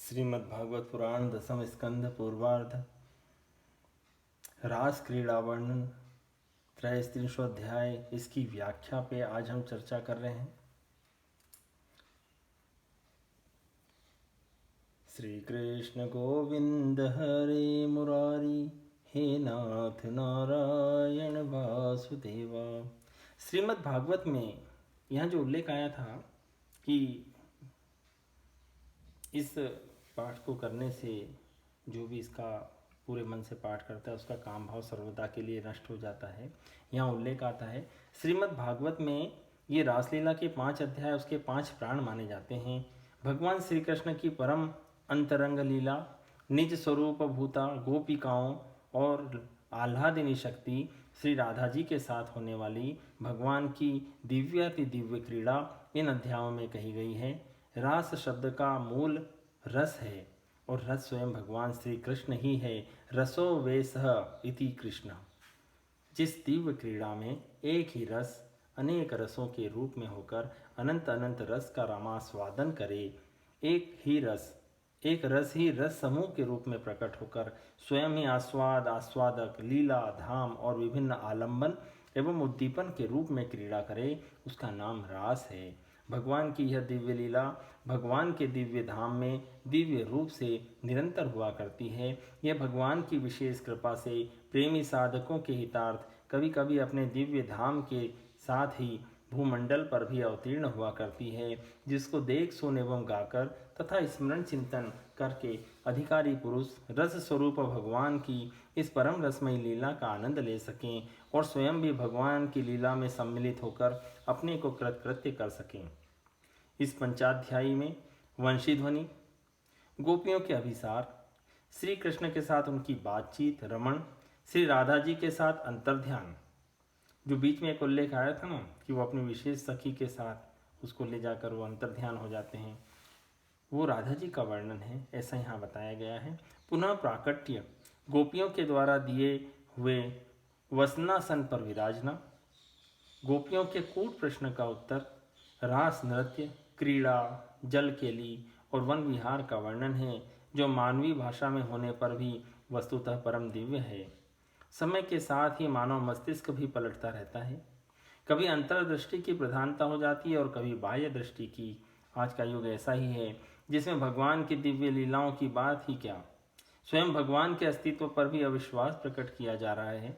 श्रीमद्भागवत पुराण दसम स्कंध पूर्वार्ध रास क्रीड़ा वर्णन 33वां अध्याय। इसकी व्याख्या पे आज हम चर्चा कर रहे हैं। श्री कृष्ण गोविंद हरे मुरारी, हे नाथ नारायण वासुदेवा। श्रीमद्भागवत में यहाँ जो उल्लेख आया था कि इस पाठ को करने से जो भी इसका पूरे मन से पाठ करता है उसका काम भाव सर्वदा के लिए नष्ट हो जाता है। यहाँ उल्लेख आता है श्रीमद् भागवत में ये रासलीला के 5 अध्याय उसके 5 प्राण माने जाते हैं। भगवान श्री कृष्ण की परम अंतरंग लीला, निज स्वरूप भूता गोपिकाओं और आह्लादिनी शक्ति श्री राधा जी के साथ होने वाली भगवान की दिव्याति दिव्य क्रीड़ा इन अध्यायों में कही गई है। रास शब्द का मूल रस है और रस स्वयं भगवान श्री कृष्ण ही है। रसो वेसह इति कृष्ण। जिस दिव्य क्रीड़ा में एक ही रस अनेक रसों के रूप में होकर अनंत अनंत रस का रमास्वादन करे, एक रस ही रस समूह के रूप में प्रकट होकर स्वयं ही आस्वाद आस्वादक लीला धाम और विभिन्न आलंबन एवं उद्दीपन के रूप में क्रीड़ा करे, उसका नाम रास है। भगवान की यह दिव्य लीला भगवान के दिव्य धाम में दिव्य रूप से निरंतर हुआ करती है। यह भगवान की विशेष कृपा से प्रेमी साधकों के हितार्थ कभी कभी अपने दिव्य धाम के साथ ही भूमंडल पर भी अवतीर्ण हुआ करती है, जिसको देख सुन एवं गाकर तथा स्मरण चिंतन करके अधिकारी पुरुष रस स्वरूप भगवान की इस परम रसमयी लीला का आनंद ले सकें और स्वयं भी भगवान की लीला में सम्मिलित होकर अपने को कृतकृत्य कर सकें। इस पंचाध्यायी में वंशी ध्वनि, गोपियों के अभिसार, श्री कृष्ण के साथ उनकी बातचीत, रमण, श्री राधा जी के साथ अंतर्ध्यान, जो बीच में एक उल्लेख आया था ना कि वो अपनी विशेष सखी के साथ उसको ले जाकर वो अंतर्ध्यान हो जाते हैं, वो राधा जी का वर्णन है, ऐसा यहाँ बताया गया है। पुनः प्राकट्य, गोपियों के द्वारा दिए हुए वसनासन पर विराजना, गोपियों के कूट प्रश्न का उत्तर, रास नृत्य, क्रीड़ा, जल केली और वन विहार का वर्णन है, जो मानवीय भाषा में होने पर भी वस्तुतः परम दिव्य है। समय के साथ ही मानव मस्तिष्क भी पलटता रहता है, कभी अंतर्दृष्टि की प्रधानता हो जाती है और कभी बाह्य दृष्टि की। आज का युग ऐसा ही है जिसमें भगवान की दिव्य लीलाओं की बात ही क्या, स्वयं भगवान के अस्तित्व पर भी अविश्वास प्रकट किया जा रहा है।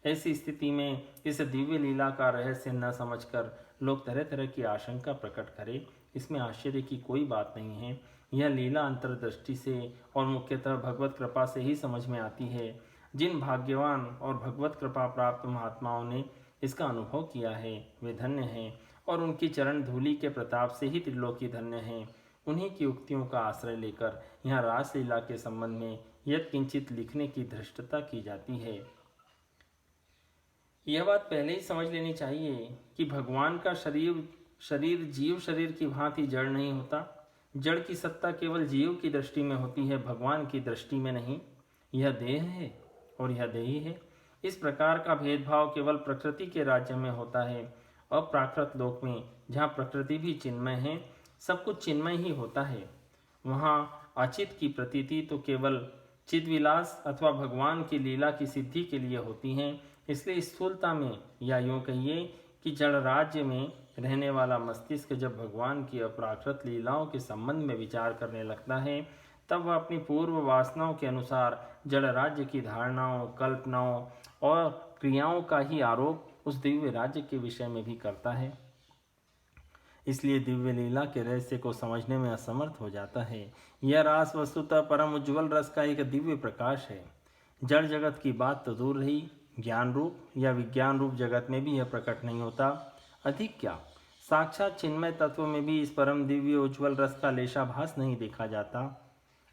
ऐसी स्थिति में इस दिव्य लीला का रहस्य न समझकर लोग तरह तरह की आशंका प्रकट करें, इसमें आश्चर्य की कोई बात नहीं है। यह लीला अंतर्दृष्टि से और मुख्यतः भगवत कृपा से ही समझ में आती है। जिन भाग्यवान और भगवत कृपा प्राप्त महात्माओं ने इसका अनुभव किया है वे धन्य हैं और उनकी चरण धूलि के प्रताप से ही त्रिलोकी धन्य हैं। उन्हीं की उक्तियों का आश्रय लेकर यहाँ रासलीला के संबंध में यत्किंचित लिखने की धृष्टता की जाती है। यह बात पहले ही समझ लेनी चाहिए कि भगवान का शरीर जीव शरीर की भांति जड़ नहीं होता। जड़ की सत्ता केवल जीव की दृष्टि में होती है, भगवान की दृष्टि में नहीं। यह देह है और यह देही है। इस प्रकार का भेदभाव केवल प्रकृति के राज्य में होता है। अप्राकृत लोक में जहाँ प्रकृति भी चिन्मय है, सब कुछ चिन्मय ही होता है, वहाँ अचित की प्रतीति तो केवल चिद्विलास अथवा भगवान की लीला की सिद्धि के लिए होती हैं। इसलिए स्थूलता में या यूँ कहिए कि जड़ राज्य में रहने वाला मस्तिष्क जब भगवान की अप्राकृत लीलाओं के संबंध में विचार करने लगता है, तब वह अपनी पूर्व वासनाओं के अनुसार जड़ राज्य की धारणाओं, कल्पनाओं और क्रियाओं का ही आरोप उस दिव्य राज्य के विषय में भी करता है। इसलिए दिव्य लीला के रहस्य को समझने में असमर्थ हो जाता है। यह रास वस्तुतः परम उज्ज्वल रस का एक दिव्य प्रकाश है। जड़ जगत की बात तो दूर रही, ज्ञान रूप या विज्ञान रूप जगत में भी यह प्रकट नहीं होता। अधिक क्या, साक्षात चिन्मय तत्व में भी इस परम दिव्य उज्ज्वल रस का लेशाभास नहीं देखा जाता।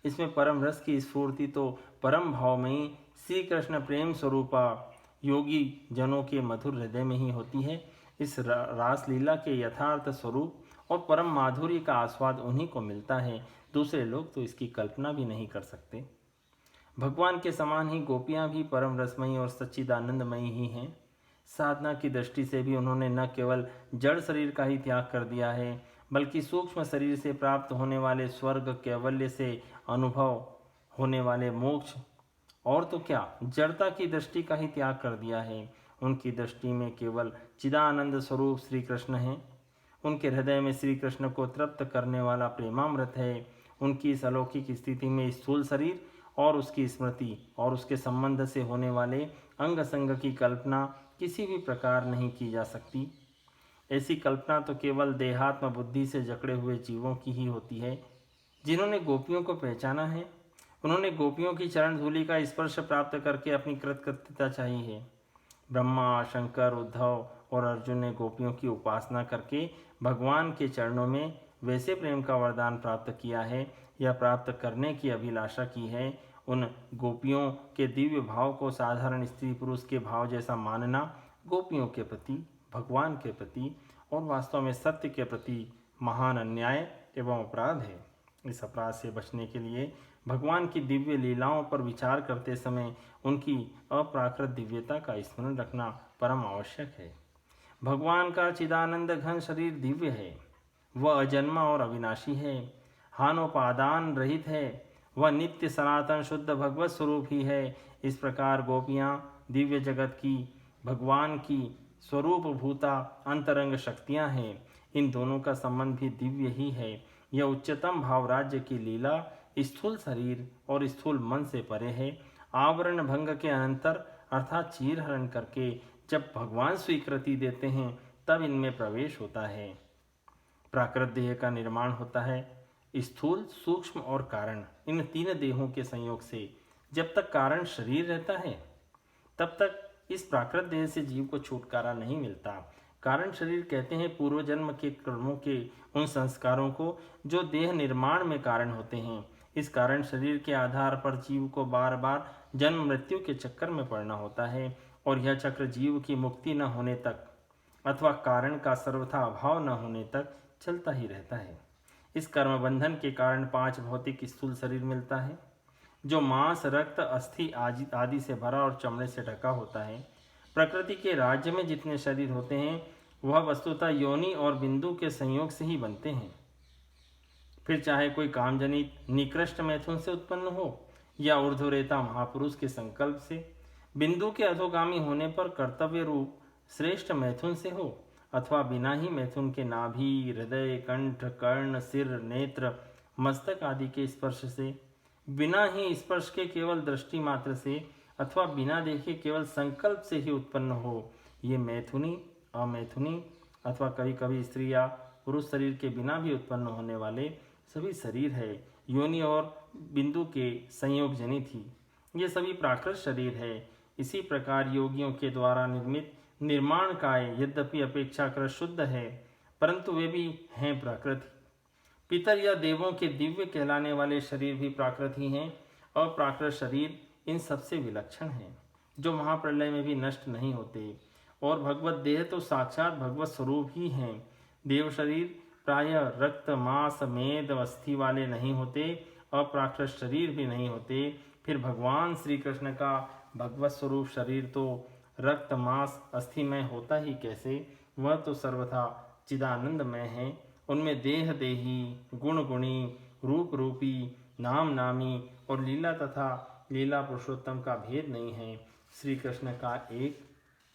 इसमें परम रस की स्फूर्ति तो परम भाव में श्री कृष्ण प्रेम स्वरूपा योगी जनों के मधुर हृदय में ही होती है। इस रासलीला के यथार्थ स्वरूप और परम माधुर्य का आस्वाद उन्हीं को मिलता है, दूसरे लोग तो इसकी कल्पना भी नहीं कर सकते। भगवान के समान ही गोपियाँ भी परम रसमयी और सच्चिदानंदमयी ही हैं। साधना की दृष्टि से भी उन्होंने न केवल जड़ शरीर का ही त्याग कर दिया है, बल्कि सूक्ष्म शरीर से प्राप्त होने वाले स्वर्ग, कैवल्य से अनुभव होने वाले मोक्ष, और तो क्या जड़ता की दृष्टि का ही त्याग कर दिया है। उनकी दृष्टि में केवल चिदानंद स्वरूप श्री कृष्ण है। उनके हृदय में श्री कृष्ण को तृप्त करने वाला प्रेमामृत है। उनकी इस अलौकिक स्थिति में स्थूल शरीर और उसकी स्मृति और उसके संबंध से होने वाले अंग संग की कल्पना किसी भी प्रकार नहीं की जा सकती। ऐसी कल्पना तो केवल देहात्म बुद्धि से जकड़े हुए जीवों की ही होती है। जिन्होंने गोपियों को पहचाना है, उन्होंने गोपियों की चरण धूलि का स्पर्श प्राप्त करके अपनी कृतकृत्यता चाहिए है। ब्रह्मा, शंकर, उद्धव और अर्जुन ने गोपियों की उपासना करके भगवान के चरणों में वैसे प्रेम का वरदान प्राप्त किया है या प्राप्त करने की अभिलाषा की है। उन गोपियों के दिव्य भाव को साधारण स्त्री पुरुष के भाव जैसा मानना गोपियों के प्रति, भगवान के प्रति और वास्तव में सत्य के प्रति महान अन्याय एवं अपराध है। इस अपराध से बचने के लिए भगवान की दिव्य लीलाओं पर विचार करते समय उनकी अप्राकृत दिव्यता का स्मरण रखना परम आवश्यक है। भगवान का चिदानंद घन शरीर दिव्य है। वह अजन्मा और अविनाशी है, हानोपादान रहित है। वह नित्य सनातन शुद्ध भगवत स्वरूप ही है। इस प्रकार गोपियाँ दिव्य जगत की, भगवान की स्वरूप भूता अंतरंग शक्तियाँ हैं। इन दोनों का संबंध भी दिव्य ही है। यह उच्चतम भाव राज्य की लीला स्थूल शरीर और स्थूल मन से परे है। आवरण भंग के अनंतर अर्थात चीरहरण करके जब भगवान स्वीकृति देते हैं तब इनमें प्रवेश होता है। प्राकृत देह का निर्माण होता है स्थूल, सूक्ष्म और कारण, इन तीन देहों के संयोग से। जब तक कारण शरीर रहता है तब तक इस प्राकृत देह से जीव को छुटकारा नहीं मिलता। कारण शरीर कहते हैं पूर्व जन्म के कर्मों के उन संस्कारों को जो देह निर्माण में कारण होते हैं। इस कारण शरीर के आधार पर जीव को बार बार जन्म मृत्यु के चक्कर में पड़ना होता है और यह चक्र जीव की मुक्ति न होने तक अथवा कारण का सर्वथा अभाव न होने तक चलता ही रहता है। इस कर्म बंधन के कारण 5 भौतिक स्थूल शरीर मिलता है जो मांस, रक्त, अस्थि आदि से भरा और चमड़े से ढका होता है। प्रकृति के राज्य में जितने शरीर होते हैं वह वस्तुतः योनि और बिंदु के संयोग से ही बनते हैं। फिर चाहे कोई कामजनित निकृष्ट मैथुन से उत्पन्न हो या ऊर्ध्वरेता महापुरुष के संकल्प से, बिंदु के अधोगामी होने पर कर्तव्य रूप श्रेष्ठ मैथुन से हो अथवा बिना ही मैथुन के नाभि, हृदय, कंठ, कर्ण, सिर, नेत्र, मस्तक आदि के स्पर्श से, बिना ही स्पर्श के केवल दृष्टि मात्र से अथवा बिना देखे केवल संकल्प से ही उत्पन्न हो, ये मैथुनी, अमैथुनी अथवा कभी कभी स्त्री या पुरुष शरीर के बिना भी उत्पन्न होने वाले सभी शरीर है योनि और बिंदु के संयोग जनित ही। ये सभी प्राकृत शरीर है। इसी प्रकार योगियों के द्वारा निर्मित निर्माण काय यद्यपि अपेक्षाकृत शुद्ध है परंतु वे भी हैं प्राकृत। पितर या देवों के दिव्य कहलाने वाले शरीर भी प्राकृत ही हैं। अप्राकृत शरीर इन सबसे विलक्षण हैं जो महाप्रलय में भी नष्ट नहीं होते। और भगवत देह तो साक्षात भगवत स्वरूप ही हैं। देव शरीर प्रायः रक्त, मांस, मेद, अस्थि वाले नहीं होते, अप्राकृत शरीर भी नहीं होते। फिर भगवान श्री कृष्ण का भगवत स्वरूप शरीर तो रक्त, मांस, अस्थिमय होता ही कैसे? वह तो सर्वथा चिदानंदमय है। उनमें देह देही, गुण गुणी, रूप रूपी, नाम नामी और लीला तथा लीला पुरुषोत्तम का भेद नहीं है। श्री कृष्ण का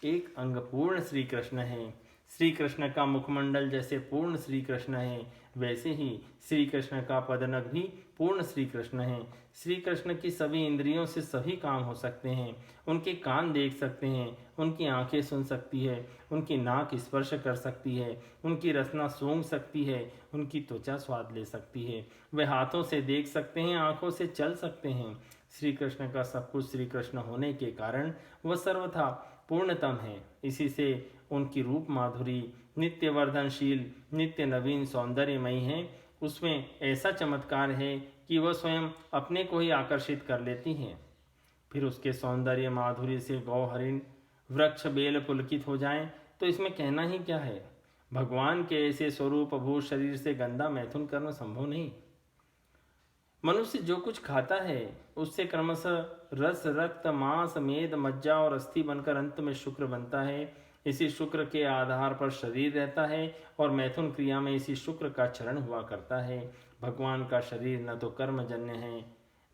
एक अंग पूर्ण श्री कृष्ण है। श्री कृष्ण का मुखमंडल जैसे पूर्ण श्री कृष्ण है वैसे ही श्री कृष्ण का पदनख भी पूर्ण श्री कृष्ण है। श्री कृष्ण की सभी इंद्रियों से सभी काम हो सकते हैं। उनके कान देख सकते हैं, उनकी आंखें सुन सकती है, उनकी नाक स्पर्श कर सकती है, उनकी रसना सूंघ सकती है, उनकी त्वचा स्वाद ले सकती है। वे हाथों से देख सकते हैं, आंखों से चल सकते हैं। श्री कृष्ण का सब कुछ श्री कृष्ण होने के कारण वह सर्वथा पूर्णतम है। इसी से उनकी रूप माधुरी नित्य वर्धनशील, नित्य नवीन, सौंदर्यमयी है। उसमें ऐसा चमत्कार है कि वह स्वयं अपने को ही आकर्षित कर लेती हैं। फिर उसके सौंदर्य माधुर्य से गौ, हरिण, वृक्ष, बेल पुलकित हो जाएं तो इसमें कहना ही क्या है। भगवान के ऐसे स्वरूप भूत शरीर से गंदा मैथुन करना संभव नहीं। मनुष्य जो कुछ खाता है उससे क्रमशः रस, रक्त, मांस, मेद, मज्जा और अस्थि बनकर अंत में शुक्र बनता है। इसी शुक्र के आधार पर शरीर रहता है और मैथुन क्रिया में इसी शुक्र का चरण हुआ करता है। भगवान का शरीर न तो कर्मजन्य है,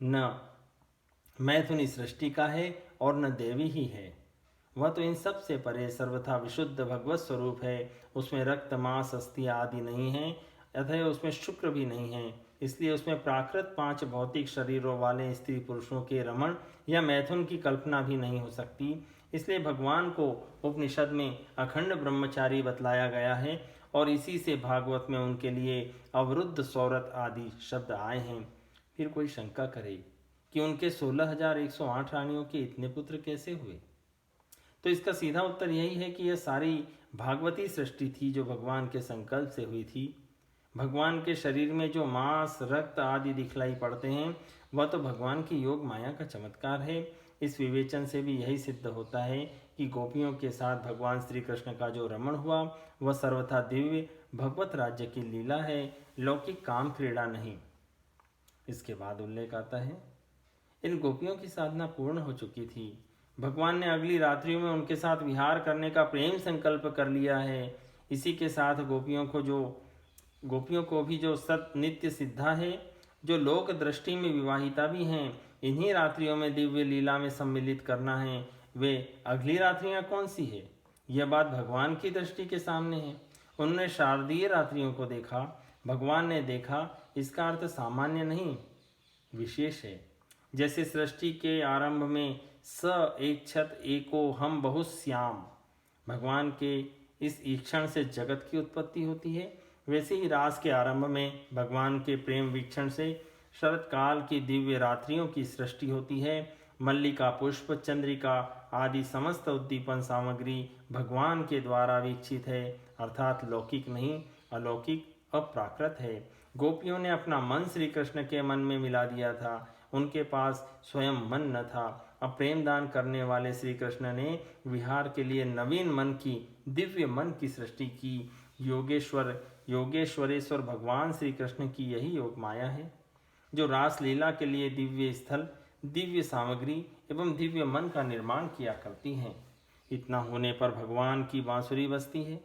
न मैथुनी सृष्टि का है और न देवी ही है। वह तो इन सब से परे सर्वथा विशुद्ध भगवत स्वरूप है। उसमें रक्त मांस अस्थि आदि नहीं है, अतः उसमें शुक्र भी नहीं है। इसलिए उसमें प्राकृत 5 भौतिक शरीरों वाले स्त्री पुरुषों के रमण या मैथुन की कल्पना भी नहीं हो सकती। इसलिए भगवान को उपनिषद में अखंड ब्रह्मचारी बतलाया गया है और इसी से भागवत में उनके लिए अवरुद्ध सौरत आदि शब्द आए हैं। फिर कोई शंका करे कि उनके 16,108 रानियों के इतने पुत्र कैसे हुए, तो इसका सीधा उत्तर यही है कि यह सारी भागवती सृष्टि थी जो भगवान के संकल्प से हुई थी। भगवान के शरीर में जो मांस रक्त आदि दिखलाई पड़ते हैं वह तो भगवान की योग माया का चमत्कार है। इस विवेचन से भी यही सिद्ध होता है कि गोपियों के साथ भगवान श्री कृष्ण का जो रमण हुआ वह सर्वथा दिव्य भगवत राज्य की लीला है, लौकिक काम क्रीड़ा नहीं। इसके बाद उल्लेख आता है, इन गोपियों की साधना पूर्ण हो चुकी थी। भगवान ने अगली रात्रियों में उनके साथ विहार करने का प्रेम संकल्प कर लिया है। इसी के साथ गोपियों को भी जो सत नित्य सिद्धा है, जो लोक दृष्टि में विवाहिता भी हैं, इन्हीं रात्रियों में दिव्य लीला में सम्मिलित करना है। वे अगली रात्रियां कौन सी है, यह बात भगवान की दृष्टि के सामने है। उन्होंने शारदीय रात्रियों को देखा, भगवान ने देखा, इसका अर्थ सामान्य नहीं विशेष है। जैसे सृष्टि के आरंभ में स एक छत एको हम बहुश्याम, भगवान के इस ईक्षण से जगत की उत्पत्ति होती है, वैसे ही रास के आरंभ में भगवान के प्रेम वीक्षण से शरत काल की दिव्य रात्रियों की सृष्टि होती है। मल्लिका पुष्प चंद्रिका आदि समस्त उद्दीपन सामग्री भगवान के द्वारा वीक्षित है, अर्थात लौकिक नहीं अलौकिक अप्राकृत है। गोपियों ने अपना मन श्री कृष्ण के मन में मिला दिया था, उनके पास स्वयं मन न था। अब प्रेम दान करने वाले श्री कृष्ण ने विहार के लिए नवीन मन की दिव्य मन की सृष्टि की। योगेश्वरेश्वर भगवान श्री कृष्ण की यही योग माया है जो रास लीला के लिए दिव्य स्थल, दिव्य सामग्री एवं दिव्य मन का निर्माण किया करती हैं। इतना होने पर भगवान की बांसुरी बजती है।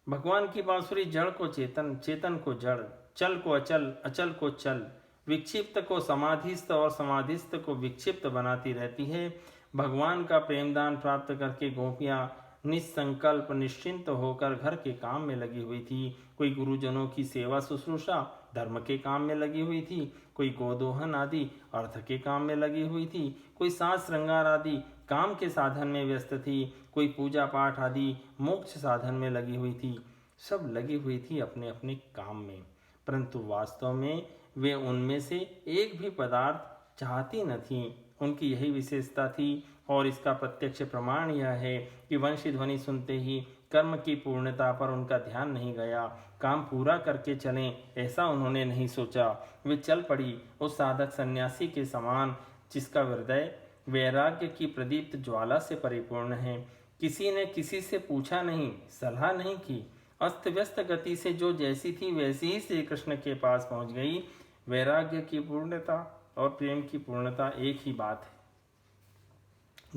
भगवान की बांसुरी जड़ को चेतन, चेतन को जड़, चल को अचल, अचल को चल, विक्षिप्त को समाधिस्थ और समाधिस्थ को विक्षिप्त बनाती रहती है। भगवान का प्रेमदान प्राप्त करके गोपियां निसंकल्प निश्चिंत होकर घर के काम में लगी हुई थी। कोई गुरुजनों की सेवा शुश्रूषा धर्म के काम में लगी हुई थी, कोई गोदोहन आदि अर्थ के काम में लगी हुई थी, कोई साज श्रृंगार आदि काम के साधन में व्यस्त थी, कोई पूजा पाठ आदि मोक्ष साधन में लगी हुई थी। सब लगी हुई थी अपने अपने काम में, परंतु वास्तव में वे उनमें से एक भी पदार्थ चाहती न थीं। उनकी यही विशेषता थी और इसका प्रत्यक्ष प्रमाण यह है कि वंशी ध्वनि सुनते ही कर्म की पूर्णता पर उनका ध्यान नहीं गया। काम पूरा करके चलें ऐसा उन्होंने नहीं सोचा। वे चल पड़ी उस साधक सन्यासी के समान जिसका हृदय वैराग्य की प्रदीप्त ज्वाला से परिपूर्ण है। किसी ने किसी से पूछा नहीं, सलाह नहीं की, अस्त व्यस्त गति से जो जैसी थी वैसी ही श्री कृष्ण के पास पहुंच गई। वैराग्य की पूर्णता और प्रेम की पूर्णता एक ही बात है,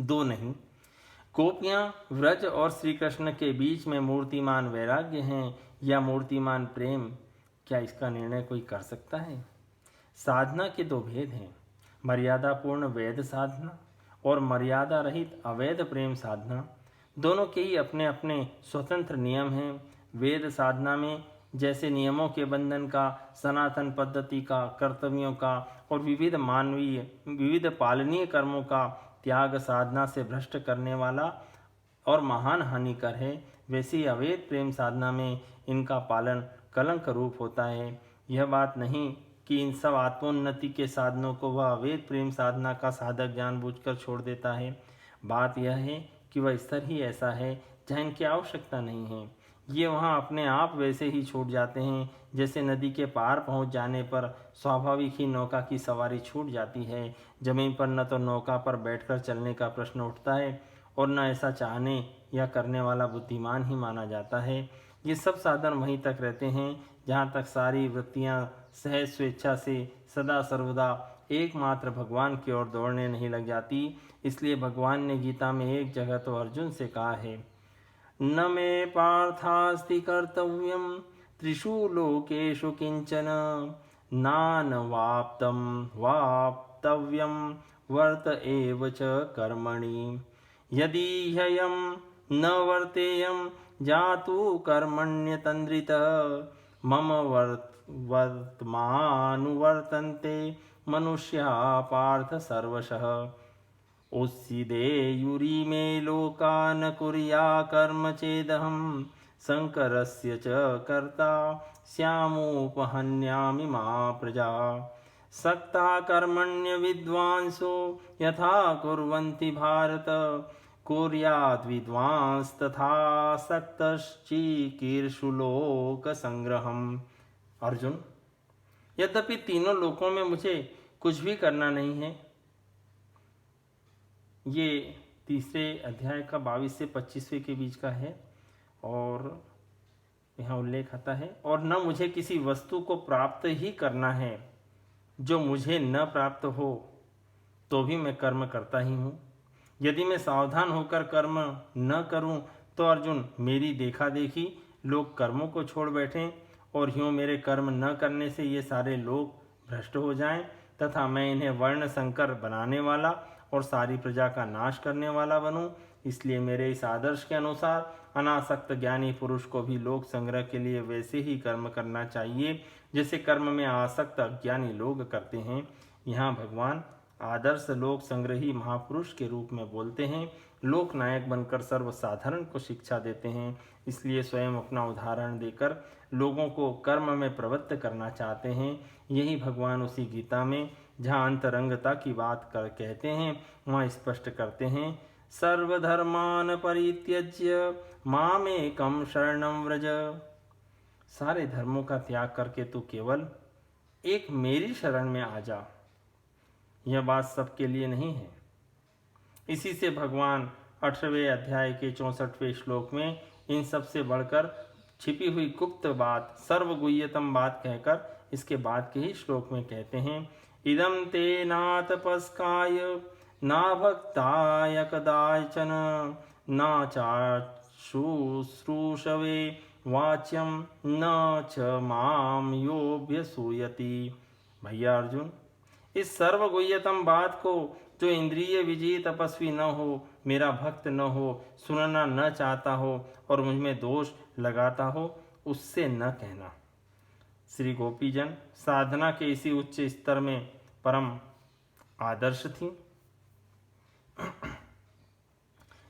दो नहीं। गोपियां व्रज और श्री कृष्ण के बीच में मूर्तिमान वैराग्य हैं या मूर्तिमान प्रेम, क्या इसका निर्णय कोई कर सकता है? साधना के दो भेद हैं, मर्यादापूर्ण वैध साधना और मर्यादा रहित अवैध प्रेम साधना। दोनों के ही अपने अपने स्वतंत्र नियम हैं। वेद साधना में जैसे नियमों के बंधन का, सनातन पद्धति का, कर्तव्यों का और विविध पालनीय कर्मों का त्याग साधना से भ्रष्ट करने वाला और महान हानिकर है, वैसे ही अवैध प्रेम साधना में इनका पालन कलंक रूप होता है। यह बात नहीं कि इन सब आत्मोन्नति के साधनों को वह अवैध प्रेम साधना का साधक जानबूझकर छोड़ देता है। बात यह है कि वह स्तर ही ऐसा है जहाँ इनकी आवश्यकता नहीं है। ये वहाँ अपने आप वैसे ही छूट जाते हैं जैसे नदी के पार पहुँच जाने पर स्वाभाविक ही नौका की सवारी छूट जाती है। जमीन पर न तो नौका पर बैठकर चलने का प्रश्न उठता है और न ऐसा चाहने या करने वाला बुद्धिमान ही माना जाता है। ये सब साधन वहीं तक रहते हैं जहाँ तक सारी वृत्तियाँ सहज स्वेच्छा से सदा सर्वदा एकमात्र भगवान की ओर दौड़ने नहीं लग जाती। इसलिए भगवान ने गीता में एक जगह तो अर्जुन से कहा है, न मे पार्थास्ति कर्तव्यं त्रिषु लोकेषु किंचन नानवाप्तं वाप्तव्यं वर्त एव च कर्मणि यदि ह्ययं न वर्तेयं जातु कर्मण्यतन्द्रितः मम वर्तमानुवर्तन्ते मनुष्या पार्थ सर्वशः उस्सिदेयुरी मे लोका न कुर्या कर्म चेदहं शङ्करस्य च कर्ता स्यामुपहन्यामि मा प्रजा सक्ता कर्मण्य विद्वांसो यथा कुर्वन्ति भारत कुर्याद् विद्वांस तथा सक्तश्चिकीर्षु लोक संग्रहम्। अर्जुन, यद्यपि तीनों लोकों में मुझे कुछ भी करना नहीं है, ये तीसरे अध्याय का 22 से 25वें के बीच का है, और यहाँ उल्लेख आता है, और न मुझे किसी वस्तु को प्राप्त ही करना है, जो मुझे न प्राप्त हो तो भी मैं कर्म करता ही हूँ। यदि मैं सावधान होकर कर्म न करूँ तो अर्जुन, मेरी देखा देखी लोग कर्मों को छोड़ बैठें और यूँ मेरे कर्म न करने से ये सारे लोग भ्रष्ट हो जाएं तथा मैं इन्हें वर्ण संकर बनाने वाला और सारी प्रजा का नाश करने वाला बनूं। इसलिए मेरे इस आदर्श के अनुसार अनासक्त ज्ञानी पुरुष को भी लोक संग्रह के लिए वैसे ही कर्म करना चाहिए जैसे कर्म में आसक्त अज्ञानी लोग करते हैं। यहाँ भगवान आदर्श लोक संग्रही महापुरुष के रूप में बोलते हैं, लोक नायक बनकर सर्वसाधारण को शिक्षा देते हैं। इसलिए स्वयं अपना उदाहरण देकर लोगों को कर्म में प्रवृत्त करना चाहते हैं। यही भगवान उसी गीता में जहाँ अंतरंगता की बात कहते हैं वहाँ स्पष्ट करते हैं, सर्वधर्मान परित्यज्य मामेकं शरणं व्रज। सारे धर्मों का त्याग करके तू केवल एक मेरी शरण में आ जा। यह बात सबके लिए नहीं है। इसी से भगवान 18वें अध्याय के 64वें श्लोक में इन सब से बढ़कर छिपी हुई गुप्त बात, सर्वगुह्यतम बात कहकर इसके बाद के ही श्लोक में कहते हैं, इदं ते ना तपस्काय ना भक्ताय कदाचन ना चाशुश्रूषवे वाच्यम न च माम योऽभ्यसूयति। भैया अर्जुन, इस सर्वगुह्यतम बात को जो इंद्रिय विजयी तपस्वी न हो, मेरा भक्त न हो, सुनना न चाहता हो और मुझ में दोष लगाता हो, उससे न कहना। श्री गोपीजन साधना के इसी उच्च स्तर में परम आदर्श थी।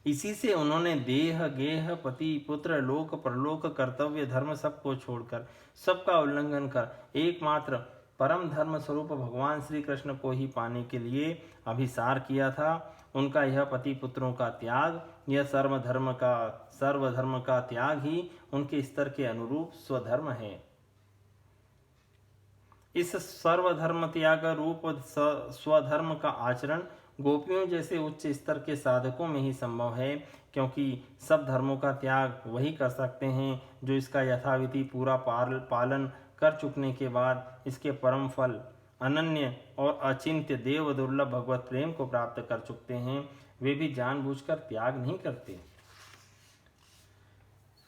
इसी से उन्होंने देह गेह पति पुत्र लोक परलोक कर्तव्य धर्म सबको छोड़कर, सबका उल्लंघन कर एकमात्र परम धर्म स्वरूप भगवान श्री कृष्ण को ही पाने के लिए अभिसार किया था। उनका यह पति पुत्रों का त्याग, यह सर्वधर्म का त्याग ही उनके स्तर के अनुरूप स्वधर्म है। इस सर्वधर्म त्याग रूप स्वधर्म का आचरण गोपियों जैसे उच्च स्तर के साधकों में ही संभव है, क्योंकि सब धर्मों का त्याग वही कर सकते हैं जो इसका यथाविधि पूरा पालन कर चुकने के बाद इसके परम फल अनन्य और अचिंत्य देव दुर्लभ भगवत प्रेम को प्राप्त कर चुकते हैं। वे भी जानबूझकर त्याग नहीं करते।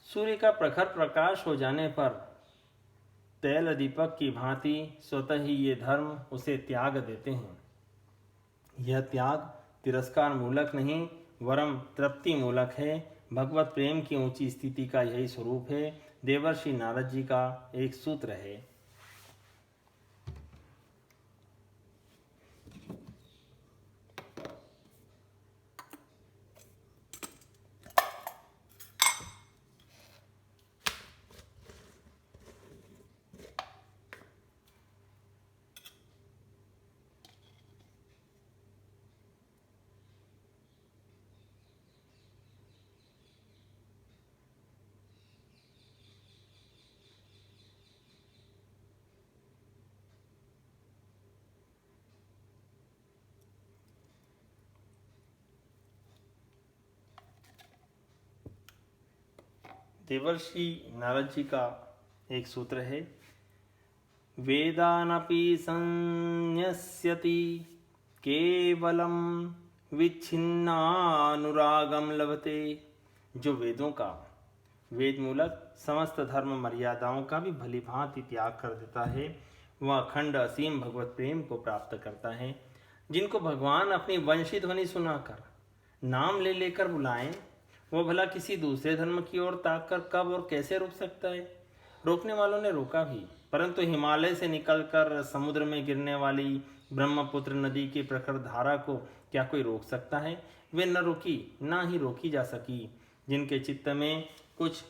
सूर्य का प्रखर प्रकाश हो जाने पर तैल दीपक की भांति स्वतः ही ये धर्म उसे त्याग देते हैं। यह त्याग तिरस्कार मूलक नहीं वरम तृप्ति मूलक है। भगवत प्रेम की ऊंची स्थिति का यही स्वरूप है। देवर्षि नारद जी का एक सूत्र है, देवर्षि नारद जी का एक सूत्र है, वेदानपि संन्यस्यति केवलम विच्छिन्नानुरागम लभते। जो वेदों का वेद मूलक समस्त धर्म मर्यादाओं का भी भली भांति त्याग कर देता है, वह अखंड असीम भगवत प्रेम को प्राप्त करता है। जिनको भगवान अपनी वंशी ध्वनि सुनाकर नाम ले लेकर बुलाएं, वो भला किसी दूसरे धर्म की ओर ताक कर कब और कैसे रोक सकता है? रोकने वालों ने रोका भी, परंतु हिमालय से निकलकर समुद्र में गिरने वाली ब्रह्मपुत्र नदी की प्रखर धारा को क्या कोई रोक सकता है? वे न रुकी, ना ही रोकी जा सकी। जिनके चित्त में कुछ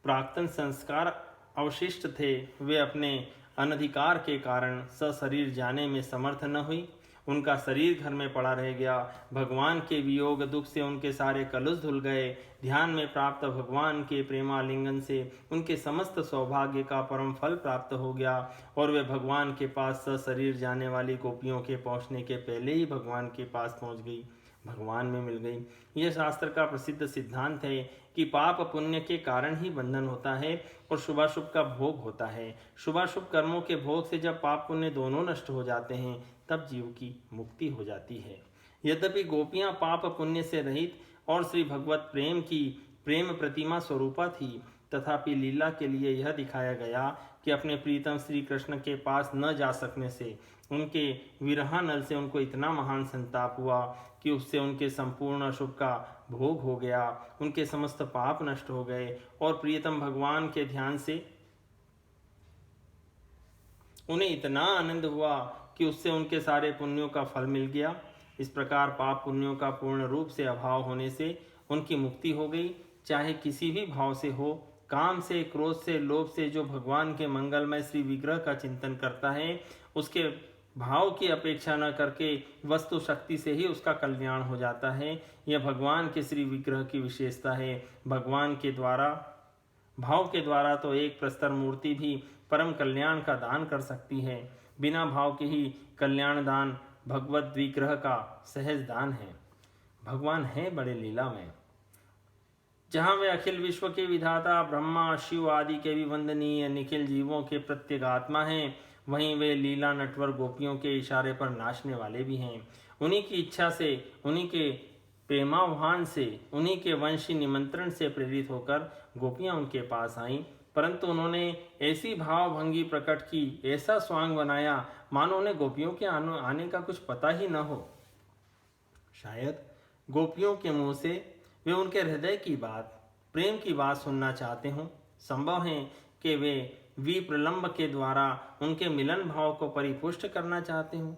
प्राक्तन संस्कार अवशिष्ट थे, वे अपने अनधिकार के कारण सशरीर जाने में समर्थ न हुई। उनका शरीर घर में पड़ा रह गया। भगवान के वियोग दुख से उनके सारे कलुष धुल गए। ध्यान में प्राप्त भगवान के प्रेमालिंगन से उनके समस्त सौभाग्य का परम फल प्राप्त हो गया और वे भगवान के पास सशरीर जाने वाली गोपियों के पहुंचने के पहले ही भगवान के पास पहुंच गई, भगवान में मिल गई। यह शास्त्र का प्रसिद्ध सिद्धांत है कि पाप पुण्य के कारण ही बंधन होता है और शुभाशुभ का भोग होता है। शुभाशुभ कर्मों के भोग से जब पाप पुण्य दोनों नष्ट हो जाते हैं, तब जीव की मुक्ति हो जाती है। यद्यपि गोपियां पाप पुण्य से रहित और श्री भगवत प्रेम की प्रेम प्रतिमा स्वरूपा थी, तथापि लीला के लिए यह दिखाया गया कि अपने प्रीतम श्री कृष्ण के पास न जा सकने से उनके विरह नल से उनको इतना महान संताप हुआ कि उससे उनके संपूर्ण अशुभ का भोग हो गया, उनके समस्त पाप नष्ट हो गए और प्रियतम भगवान के ध्यान से उन्हें इतना आनंद हुआ कि उससे उनके सारे पुण्यों का फल मिल गया। इस प्रकार पाप पुण्यों का पूर्ण रूप से अभाव होने से उनकी मुक्ति हो गई। चाहे किसी भी भाव से हो, काम से, क्रोध से, लोभ से, जो भगवान के मंगलमय श्री विग्रह का चिंतन करता है, उसके भाव की अपेक्षा न करके वस्तु शक्ति से ही उसका कल्याण हो जाता है। यह भगवान के श्री विग्रह की विशेषता है। भगवान के द्वारा, भाव के द्वारा तो एक प्रस्तर मूर्ति भी परम कल्याण का दान कर सकती है। बिना भाव के ही कल्याण दान भगवत विग्रह का सहज दान है। भगवान है बड़े लीला में। जहाँ वे अखिल विश्व के विधाता ब्रह्मा शिव आदि के भी वंदनीय निखिल जीवों के प्रत्येगात्मा हैं, वहीं वे लीला नटवर गोपियों के इशारे पर नाचने वाले भी हैं। उन्हीं की इच्छा से, उन्हीं के प्रेमाह्वान से, उन्हीं के वंशी निमंत्रण से प्रेरित होकर गोपियां उनके पास आईं, परंतु उन्होंने ऐसी भावभंगी प्रकट की, ऐसा स्वांग बनाया मानो उन्हें गोपियों के आने का कुछ पता ही न हो। शायद गोपियों के मुंह से वे उनके हृदय की बात, प्रेम की बात सुनना चाहते हों। संभव है कि वे विप्रलंब के द्वारा उनके मिलन भाव को परिपुष्ट करना चाहते हों।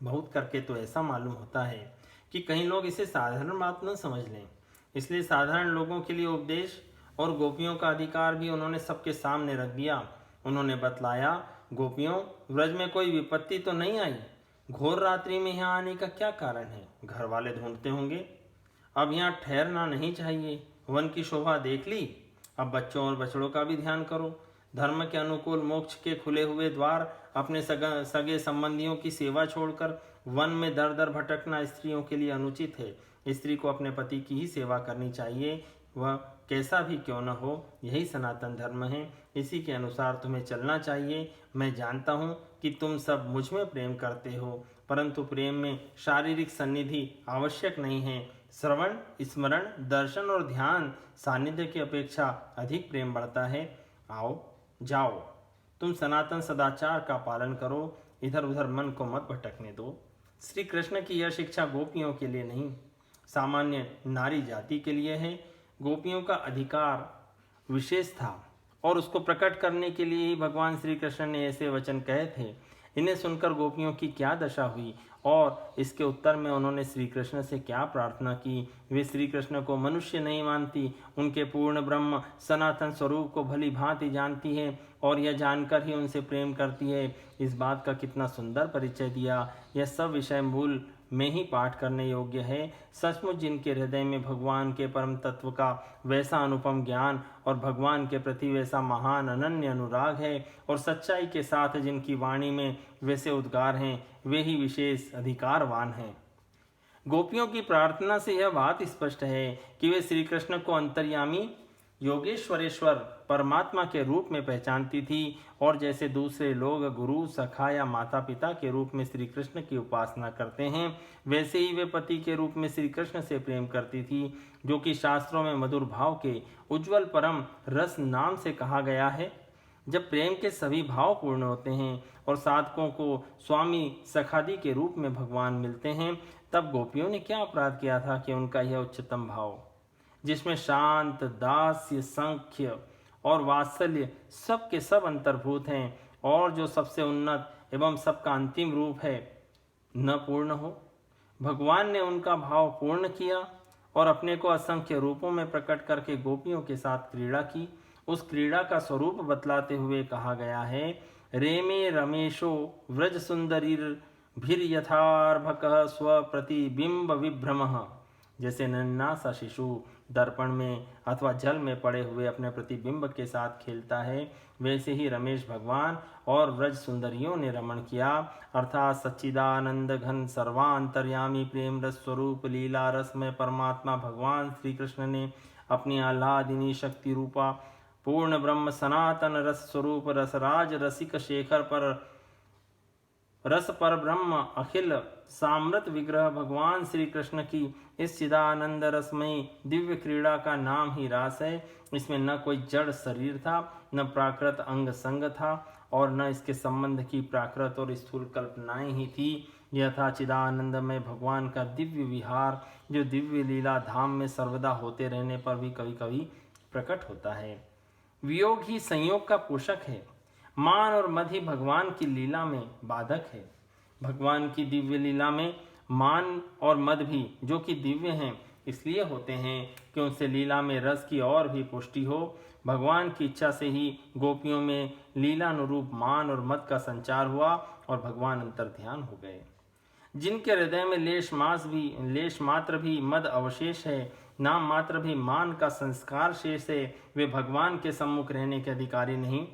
बहुत करके तो ऐसा मालूम होता है कि कई लोग इसे साधारण बात न समझ लें, इसलिए साधारण लोगों के लिए उपदेश और गोपियों का अधिकार भी उन्होंने सबके सामने रख दिया। उन्होंने बतलाया, गोपियों, व्रज में कोई विपत्ति तो नहीं आई? घोर रात्रि में यहाँ आने का क्या कारण है? घर वाले ढूंढते होंगे। अब यहाँ ठहरना नहीं चाहिए। वन की शोभा देख ली, अब बच्चों और बछड़ों का भी ध्यान करो। धर्म के अनुकूल मोक्ष के खुले हुए द्वार, अपने सगे संबंधियों की सेवा छोड़कर वन में दर दर भटकना स्त्रियों के लिए अनुचित है। स्त्री को अपने पति की ही सेवा करनी चाहिए, वह कैसा भी क्यों न हो। यही सनातन धर्म है, इसी के अनुसार तुम्हें चलना चाहिए। मैं जानता हूँ कि तुम सब मुझ में प्रेम करते हो, परंतु प्रेम में शारीरिक सन्निधि आवश्यक नहीं है। श्रवण, स्मरण, दर्शन और ध्यान सानिध्य की अपेक्षा अधिक प्रेम बढ़ता है। आओ, जाओ, तुम सनातन सदाचार का पालन करो, इधर उधर मन को मत भटकने दो। श्री कृष्ण की यह शिक्षा गोपियों के लिए नहीं, सामान्य नारी जाति के लिए है। गोपियों का अधिकार विशेष था और उसको प्रकट करने के लिए ही भगवान श्री कृष्ण ने ऐसे वचन कहे थे। इन्हें सुनकर गोपियों की क्या दशा हुई और इसके उत्तर में उन्होंने श्री कृष्ण से क्या प्रार्थना की। वे श्री कृष्ण को मनुष्य नहीं मानती, उनके पूर्ण ब्रह्म सनातन स्वरूप को भली भांति जानती है और यह जानकर ही उनसे प्रेम करती है। इस बात का कितना सुंदर परिचय दिया। यह सब विषय मूल में ही पाठ करने योग्य है। सचमुच जिनके हृदय में भगवान के परम तत्व का वैसा अनुपम ज्ञान और भगवान के प्रति वैसा महान अनन्य अनुराग है और सच्चाई के साथ जिनकी वाणी में वैसे उद्गार हैं, वे ही विशेष अधिकारवान हैं। गोपियों की प्रार्थना से यह बात स्पष्ट है कि वे श्री कृष्ण को अंतर्यामी योगेश्वरेश्वर परमात्मा के रूप में पहचानती थी और जैसे दूसरे लोग गुरु, सखा या माता पिता के रूप में श्री कृष्ण की उपासना करते हैं, वैसे ही वे पति के रूप में श्री कृष्ण से प्रेम करती थी, जो कि शास्त्रों में मधुर भाव के उज्ज्वल परम रस नाम से कहा गया है। जब प्रेम के सभी भाव पूर्ण होते हैं और साधकों को स्वामी सखादी के रूप में भगवान मिलते हैं, तब गोपियों ने क्या अपराध किया था कि उनका यह उच्चतम भाव, जिसमें शांत, दास्य, संख्य और वात्सल्य सब के सब अंतर्भूत हैं और जो सबसे उन्नत एवं सबका अंतिम रूप है, न पूर्ण हो। भगवान ने उनका भाव पूर्ण किया और अपने को असंख्य रूपों में प्रकट करके गोपियों के साथ क्रीड़ा की। उस क्रीड़ा का स्वरूप बतलाते हुए कहा गया है, रेमे रमेशो व्रज सुंदरीर भीर यथार्भकः स्वप्रतिबिंब विभ्रमः। जैसे नन्हा सा शिशु दर्पण में अथवा जल में पड़े हुए अपने प्रतिबिंब के साथ खेलता है, वैसे ही रमेश भगवान और व्रज सुंदरियों ने रमण किया, अर्थात सच्चिदानंद घन सर्वांतर्यामी प्रेम रस स्वरूप लीला रस में परमात्मा भगवान श्री कृष्ण ने अपनी आह्लादिनी शक्ति रूपा पूर्ण ब्रह्म सनातन रस स्वरूप रसराज रसिक शेखर पर रस पर ब्रह्म अखिल सामृत विग्रह भगवान श्री कृष्ण की इस चिदानंद रसमयी दिव्य क्रीड़ा का नाम ही रास है। इसमें न कोई जड़ शरीर था, न प्राकृत अंग संग था और न इसके संबंध की प्राकृत और स्थूल कल्पनाएं ही थी। यह था चिदानंद में भगवान का दिव्य विहार, जो दिव्य लीला धाम में सर्वदा होते रहने पर भी कभी कभी प्रकट होता है। वियोग ही संयोग का पोषक है। मान और मद ही भगवान की लीला में बाधक है। भगवान की दिव्य लीला में मान और मद भी, जो कि दिव्य हैं, इसलिए होते हैं कि उनसे लीला में रस की और भी पुष्टि हो। भगवान की इच्छा से ही गोपियों में लीलानुरूप मान और मद का संचार हुआ और भगवान अंतर्ध्यान हो गए। जिनके हृदय में लेश मात्र भी मद अवशेष है, नाम मात्र भी मान का संस्कार शेष है, वे भगवान के सम्मुख रहने के अधिकारी नहीं,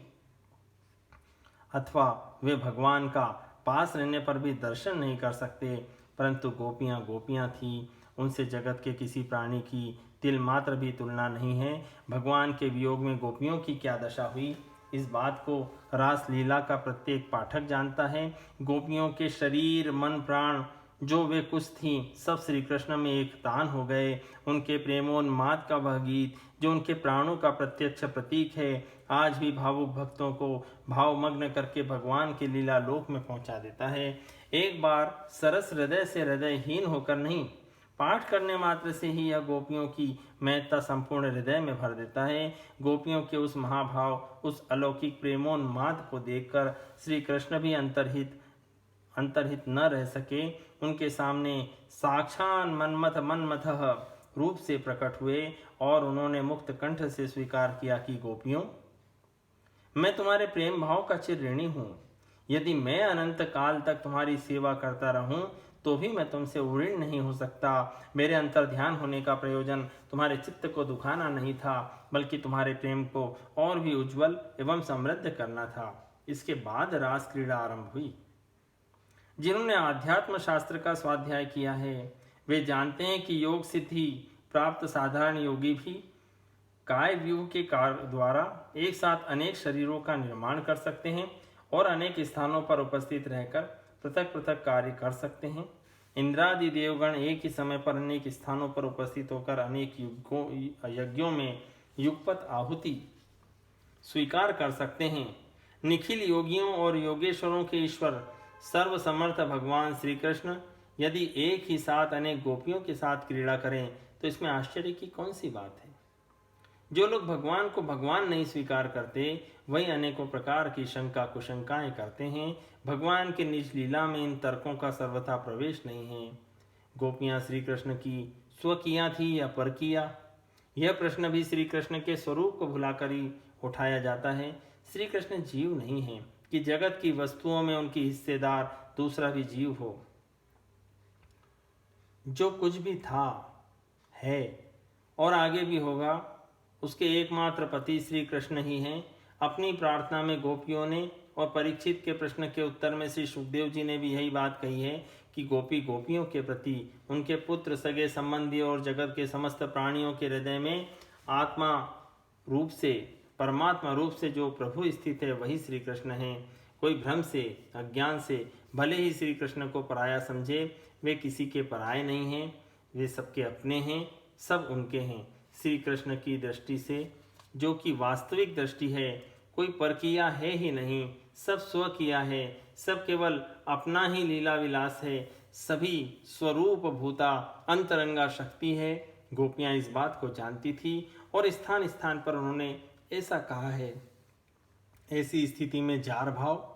अथवा वे भगवान का पास रहने पर भी दर्शन नहीं कर सकते। परंतु गोपियाँ गोपियाँ थीं, उनसे जगत के किसी प्राणी की तिल मात्र भी तुलना नहीं है। भगवान के वियोग में गोपियों की क्या दशा हुई, इस बात को रास लीला का प्रत्येक पाठक जानता है। गोपियों के शरीर, मन, प्राण जो वे कुछ थीं, सब श्री कृष्ण में एक तान हो गए। उनके प्रेमोन्माद का वह गीत, जो उनके प्राणों का प्रत्यक्ष प्रतीक है, आज भी भावुक भक्तों को भावमग्न करके भगवान के लीला लोक में पहुंचा देता है। एक बार सरस हृदय से हृदयहीन होकर नहीं, पाठ करने मात्र से ही यह गोपियों की महत्ता संपूर्ण हृदय में भर देता है। गोपियों के उस महाभाव, उस अलौकिक प्रेमोन्माद को देखकर श्री कृष्ण भी अंतर्हित न रह सके। उनके सामने साक्षात मन्मथः रूप से प्रकट हुए और उन्होंने मुक्त कंठ से स्वीकार किया कि गोपियों, मैं तुम्हारे प्रेम भाव का चिर ऋणी हूँ। यदि मैं अनंत काल तक तुम्हारी सेवा करता रहूं तो भी मैं तुमसे उऋण नहीं हो सकता। मेरे अंतर ध्यान होने का प्रयोजन तुम्हारे चित्त को दुखाना नहीं था, बल्कि तुम्हारे प्रेम को और भी उज्जवल एवं समृद्ध करना था। इसके बाद रास क्रीड़ा आरंभ हुई। जिन्होंने आध्यात्म शास्त्र का स्वाध्याय किया है वे जानते हैं कि योग सिद्धि प्राप्त साधारण योगी भी काय व्यूह के कार्य द्वारा एक साथ अनेक शरीरों का निर्माण कर सकते हैं और अनेक स्थानों पर उपस्थित रहकर पृथक पृथक कार्य कर सकते हैं। इंद्रादि देवगण एक ही समय पर अनेक स्थानों पर उपस्थित होकर अनेक यज्ञों में युगपत आहुति स्वीकार कर सकते हैं। निखिल योगियों और योगेश्वरों के ईश्वर सर्वसमर्थ भगवान श्री कृष्ण यदि एक ही साथ अनेक गोपियों के साथ क्रीड़ा करें तो इसमें आश्चर्य की कौन सी बात है। जो लोग भगवान को भगवान नहीं स्वीकार करते वही अनेकों प्रकार की शंका कुशंकाएं करते हैं। भगवान के निज लीला में इन तर्कों का सर्वथा प्रवेश नहीं है। गोपियां श्री कृष्ण की स्वकीया थी या परकिया, यह प्रश्न भी श्री कृष्ण के स्वरूप को भुलाकर ही उठाया जाता है। श्री कृष्ण जीव नहीं है कि जगत की वस्तुओं में उनकी हिस्सेदार दूसरा भी जीव हो। जो कुछ भी था, है और आगे भी होगा, उसके एकमात्र पति श्री कृष्ण ही हैं। अपनी प्रार्थना में गोपियों ने और परीक्षित के प्रश्न के उत्तर में श्री सुखदेव जी ने भी यही बात कही है कि गोपी गोपियों के प्रति, उनके पुत्र, सगे संबंधी और जगत के समस्त प्राणियों के हृदय में आत्मा रूप से, परमात्मा रूप से जो प्रभु स्थित है वही श्री कृष्ण हैं। कोई भ्रम से, अज्ञान से भले ही श्री कृष्ण को पराया समझे, वे किसी के पराये नहीं हैं, वे सबके अपने हैं, सब उनके हैं। श्री कृष्ण की दृष्टि से, जो कि वास्तविक दृष्टि है, कोई परकिया है ही नहीं, सब स्वकिया है, सब केवल अपना ही लीला विलास है, सभी स्वरूप भूता अंतरंगा शक्ति है। गोपियां इस बात को जानती थी और स्थान स्थान पर उन्होंने ऐसा कहा है। ऐसी स्थिति में जार भाव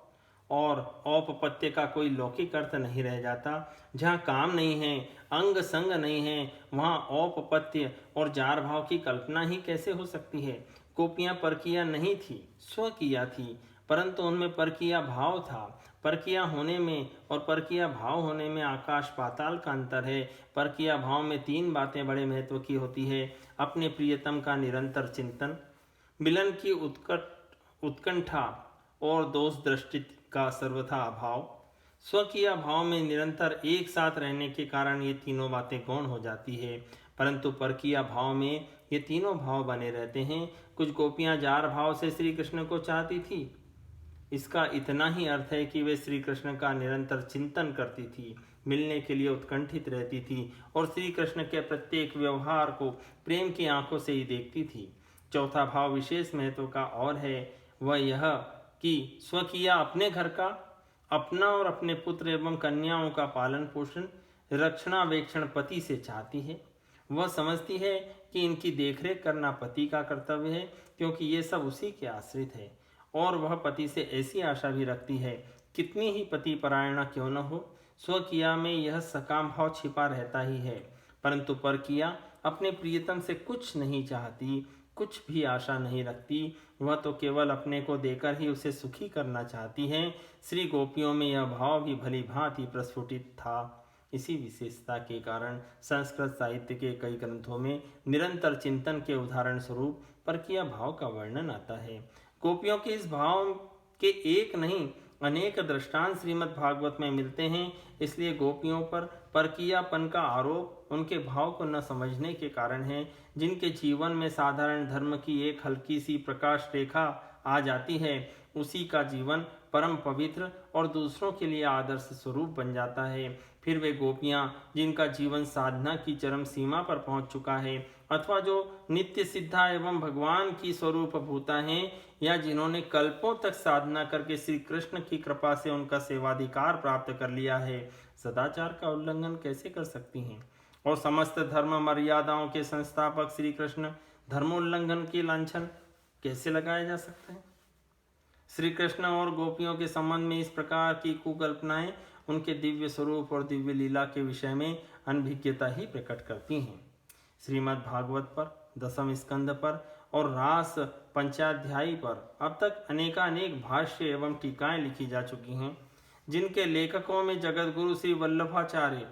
और औपपत्य का कोई लौकिक अर्थ नहीं रह जाता। जहाँ काम नहीं है, अंग संग नहीं है, वहाँ औपपत्य और जार भाव की कल्पना ही कैसे हो सकती है। गोपियाँ परकिया नहीं थी, स्वकिया थी, परंतु उनमें परकिया भाव था। परकिया होने में और परकिया भाव होने में आकाश पाताल का अंतर है। परकिया भाव में 3 बातें बड़े महत्व की होती है। अपने प्रियतम का निरंतर चिंतन, मिलन की उत्कंठा और दोष दृष्टि का सर्वथा अभाव। स्वकीय भाव में निरंतर एक साथ रहने के कारण ये तीनों बातें गौण हो जाती है, परंतु परकीय भाव में ये तीनों भाव बने रहते हैं। कुछ गोपियां जार भाव से श्री कृष्ण को चाहती थी। इसका इतना ही अर्थ है कि वे श्री कृष्ण का निरंतर चिंतन करती थी, मिलने के लिए उत्कंठित रहती थी और श्री कृष्ण के प्रत्येक व्यवहार को प्रेम की आंखों से ही देखती थी। चौथा भाव विशेष महत्व का और है, वह यह कि स्वकीय अपने घर का, अपना और अपने पुत्र एवं कन्याओं का पालन पोषण, रक्षणावेक्षण पति से चाहती है। वह समझती है कि इनकी देखरेख करना पति का कर्तव्य है, क्योंकि ये सब उसी के आश्रित है, और वह पति से ऐसी आशा भी रखती है, कितनी ही पति परायणा क्यों न हो, स्वकिया में यह सकाम भाव छिपा रहता ही है। परंतु परकिया अपने प्रियतम से कुछ नहीं चाहती, कुछ भी आशा नहीं रखती, वह तो केवल अपने को देकर ही उसे सुखी करना चाहती है। श्री गोपियों में यह भाव भी भली भांति प्रस्फुटित था। इसी विशेषता के कारण संस्कृत साहित्य के कई ग्रंथों में निरंतर चिंतन के उदाहरण स्वरूप परकीय भाव का वर्णन आता है। गोपियों के इस भाव के एक नहीं अनेक दृष्टांत श्रीमद् भागवत में मिलते हैं। इसलिए गोपियों पर परकीयापन का आरोप उनके भाव को न समझने के कारण है। जिनके जीवन में साधारण धर्म की एक हल्की सी प्रकाश रेखा आ जाती है, उसी का जीवन परम पवित्र और दूसरों के लिए आदर्श स्वरूप बन जाता है। फिर वे गोपियां जिनका जीवन साधना की चरम सीमा पर पहुंच चुका है, अथवा जो नित्य सिद्धा एवं भगवान की स्वरूप भूता हैं, या जिन्होंने कल्पों तक साधना करके श्री कृष्ण की कृपा से उनका सेवाधिकार प्राप्त कर लिया है, सदाचार का उल्लंघन कैसे कर सकती हैं? और समस्त धर्म मर्यादाओं के संस्थापक श्री कृष्ण धर्मोल्लंघन के लांछन कैसे लगाया जा सकता है? श्री कृष्ण और गोपियों के संबंध में इस प्रकार की कुकल्पनाएं उनके दिव्य स्वरूप और दिव्य लीला के विषय में अनभिज्ञता ही प्रकट करती हैं। श्रीमद् भागवत पर, दशम स्कंद पर और रास पंचाध्यायी पर अब तक अनेकानेक भाष्य एवं टीकाएं लिखी जा चुकी हैं, जिनके लेखकों में जगतगुरु श्री वल्लभाचार्य,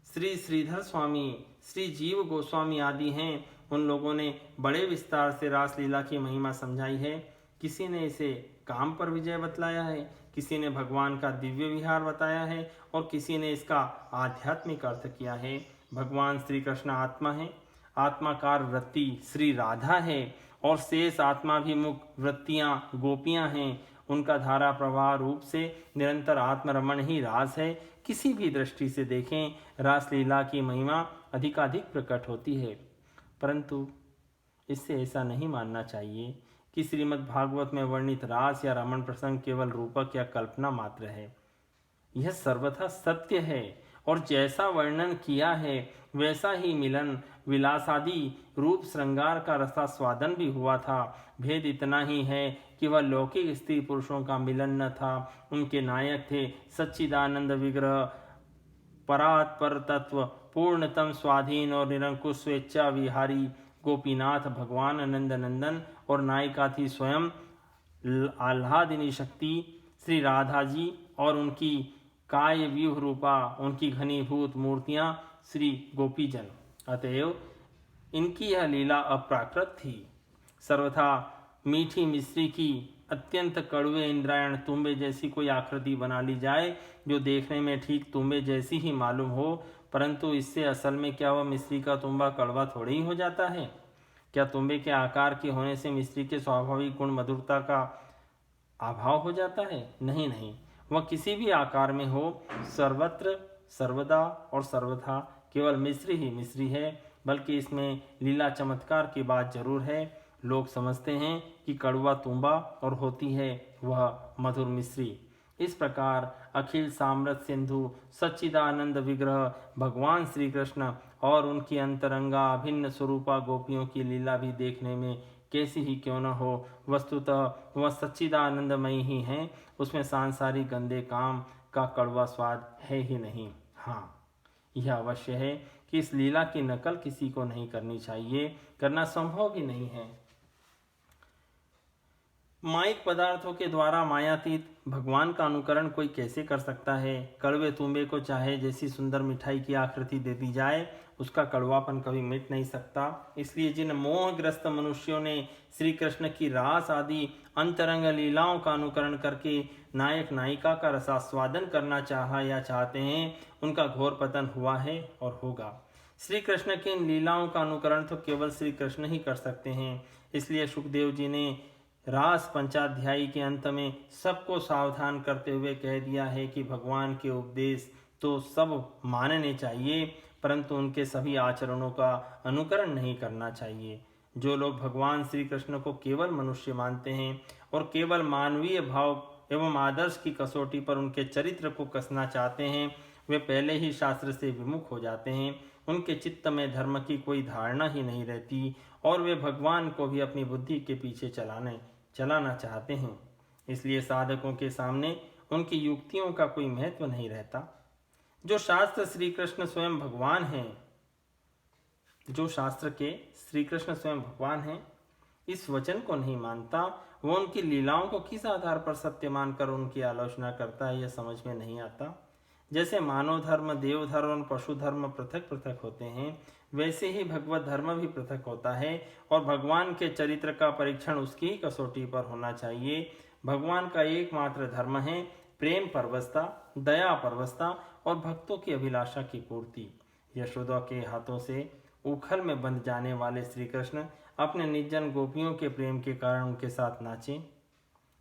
श्री श्रीधर स्वामी, श्री जीव गोस्वामी आदि हैं। उन लोगों ने बड़े विस्तार से रासलीला की महिमा समझाई है। किसी ने इसे काम पर विजय बतलाया है, किसी ने भगवान का दिव्य विहार बताया है और किसी ने इसका आध्यात्मिक अर्थ किया है। भगवान श्री कृष्ण आत्मा है, आत्माकार वृत्ति श्री राधा है और शेष आत्माभिमुख वृत्तियां गोपियां हैं। उनका धारा प्रवाह रूप से निरंतर आत्मरमण ही रास है। किसी भी दृष्टि से देखें, रासलीला की महिमा अधिकाधिक प्रकट होती है, परंतु इससे ऐसा नहीं मानना चाहिए कि श्रीमद् भागवत में वर्णित रास या रमण प्रसंग केवल रूपक या कल्पना मात्र है। यह सर्वथा सत्य है और जैसा वर्णन किया है वैसा ही मिलन विलासादि रूप श्रृंगार का रसास्वादन भी हुआ था। भेद इतना ही है कि वह लौकिक स्त्री पुरुषों का मिलन न था। उनके नायक थे सच्चिदानंद विग्रह, परात्पर तत्व, पूर्णतम स्वाधीन और निरंकुश स्वेच्छा विहारी गोपीनाथ भगवान नंद नंदन, और नायिका थी स्वयं आह्लादिनी शक्ति श्री राधा जी और उनकी काय व्यूह रूपा उनकी घनीभूत मूर्तियां श्री गोपीजन। अतएव इनकी यह लीला अप्राकृत थी। सर्वथा मीठी मिश्री की अत्यंत कड़वे इंद्रायण तुम्बे जैसी कोई आकृति बना ली जाए, जो देखने में ठीक तुम्बे जैसी ही मालूम हो, परंतु इससे असल में क्या वह मिश्री का तुम्बा कड़वा थोड़ी ही हो जाता है? क्या तुम्बे के आकार के होने से मिश्री के स्वाभाविक गुण मधुरता का अभाव हो जाता है? नहीं नहीं, वह किसी भी आकार में हो, सर्वत्र सर्वदा और सर्वथा केवल मिश्री ही मिश्री है। बल्कि इसमें लीला चमत्कार की बात जरूर है। लोग समझते हैं कि कड़वा तुम्बा और होती है वह मधुर मिश्री। इस प्रकार अखिल साम्राज्य सिंधु सच्चिदानंद विग्रह भगवान श्री कृष्ण और उनकी अंतरंगा अभिन्न स्वरूपा गोपियों की लीला भी देखने में कैसी ही क्यों न हो, वस्तुतः वह सच्चिदानंदमयी ही हैं। उसमें सांसारिक गंदे काम का कड़वा स्वाद है ही नहीं। हाँ, यह अवश्य है कि इस लीला की नकल किसी को नहीं करनी चाहिए, करना संभव भी नहीं है। माइक पदार्थों के द्वारा मायातीत भगवान का अनुकरण कोई कैसे कर सकता है? कड़वे तुम्बे को चाहे जैसी सुंदर मिठाई की आकृति दे दी जाए, उसका कड़वापन कभी मिट नहीं सकता। इसलिए जिन मोहग्रस्त मनुष्यों ने श्री कृष्ण की रास आदि अंतरंग लीलाओं का अनुकरण करके नायक नायिका का रसास्वादन करना चाहा या चाहते हैं, उनका घोर पतन हुआ है और होगा। श्री कृष्ण की इन लीलाओं का अनुकरण तो केवल श्री कृष्ण ही कर सकते हैं। इसलिए सुखदेव जी ने रास पंचाध्यायी के अंत में सबको सावधान करते हुए कह दिया है कि भगवान के उपदेश तो सब मानने चाहिए, परंतु उनके सभी आचरणों का अनुकरण नहीं करना चाहिए। जो लोग भगवान श्री कृष्ण को केवल मनुष्य मानते हैं और केवल मानवीय भाव एवं आदर्श की कसौटी पर उनके चरित्र को कसना चाहते हैं, वे पहले ही शास्त्र से विमुख हो जाते हैं। उनके चित्त में धर्म की कोई धारणा ही नहीं रहती और वे भगवान को भी अपनी बुद्धि के पीछे चलाना चाहते हैं। इसलिए साधकों के सामने उनकी युक्तियों का कोई महत्व नहीं रहता। जो शास्त्र श्री कृष्ण स्वयं भगवान हैं, जो शास्त्र के श्री कृष्ण स्वयं भगवान हैं, इस वचन को नहीं मानता, वो उनकी लीलाओं को किस आधार पर सत्य मानकर उनकी आलोचना करता है, यह समझ में नहीं आता। जैसे मानव धर्म, देव धर्म और पशु धर्म पृथक पृथक होते हैं, वैसे ही भगवत धर्म भी पृथक होता है और भगवान के चरित्र का परीक्षण उसकी ही कसौटी पर होना चाहिए। भगवान का एकमात्र धर्म है प्रेम परवस्ता, दया परवस्ता और भक्तों की अभिलाषा की पूर्ति। यशोदा के हाथों से उखल में बंध जाने वाले श्री कृष्ण अपने निर्जन गोपियों के प्रेम के कारण उनके साथ नाचें,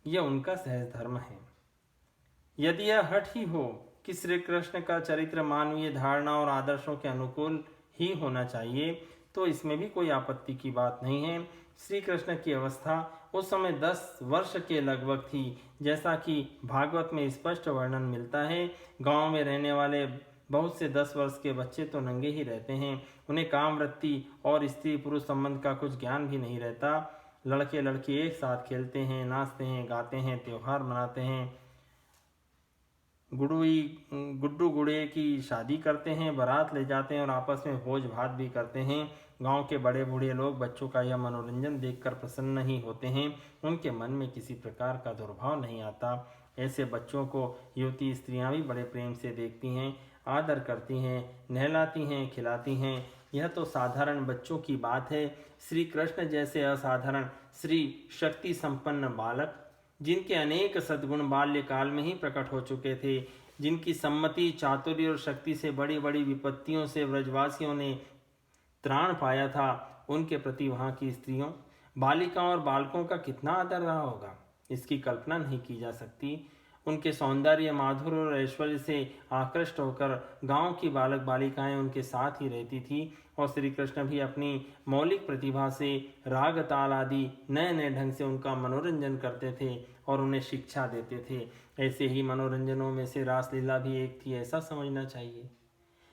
यह उनका सहज धर्म है। यदि यह हठ ही हो कि श्री कृष्ण का चरित्र मानवीय धारणा और आदर्शों के अनुकूल ही होना चाहिए, तो इसमें भी कोई आपत्ति की बात नहीं है। श्री कृष्ण की अवस्था उस समय 10 वर्ष के लगभग थी, जैसा कि भागवत में स्पष्ट वर्णन मिलता है। गांव में रहने वाले बहुत से 10 वर्ष के बच्चे तो नंगे ही रहते हैं। उन्हें काम वृत्ति और स्त्री पुरुष संबंध का कुछ ज्ञान भी नहीं रहता। लड़के लड़की एक साथ खेलते हैं, नाचते हैं, गाते हैं, त्योहार मनाते हैं, गुड्डू गुड़े की शादी करते हैं, बारात ले जाते हैं और आपस में भोज भात भी करते हैं। गांव के बड़े बूढ़े लोग बच्चों का यह मनोरंजन देखकर प्रसन्न ही होते हैं। उनके मन में किसी प्रकार का दुर्भाव नहीं आता। ऐसे बच्चों को युवती स्त्रियां भी बड़े प्रेम से देखती हैं, आदर करती हैं, नहलाती हैं, खिलाती हैं। यह तो साधारण बच्चों की बात है। श्री कृष्ण जैसे असाधारण श्री शक्ति संपन्न बालक, जिनके अनेक सद्गुण बाल्यकाल में ही प्रकट हो चुके थे, जिनकी सम्मति, चातुर्य और शक्ति से बड़ी बड़ी विपत्तियों से व्रजवासियों ने त्राण पाया था, उनके प्रति वहाँ की स्त्रियों, बालिकाओं और बालकों का कितना आदर रहा होगा, इसकी कल्पना नहीं की जा सकती। उनके सौंदर्य, माधुर्य और ऐश्वर्य से आकृष्ट होकर गांव की बालक बालिकाएं उनके साथ ही रहती थी और श्री कृष्ण भी अपनी मौलिक प्रतिभा से राग ताल आदि नए नए ढंग से उनका मनोरंजन करते थे और उन्हें शिक्षा देते थे। ऐसे ही मनोरंजनों में से रासलीला भी एक थी, ऐसा समझना चाहिए।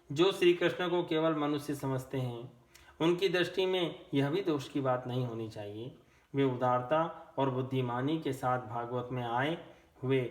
जो श्री कृष्ण को केवल मनुष्य समझते हैं, उनकी दृष्टि में यह भी दोष की बात नहीं होनी चाहिए। वे उदारता और बुद्धिमानी के साथ भागवत में आए हुए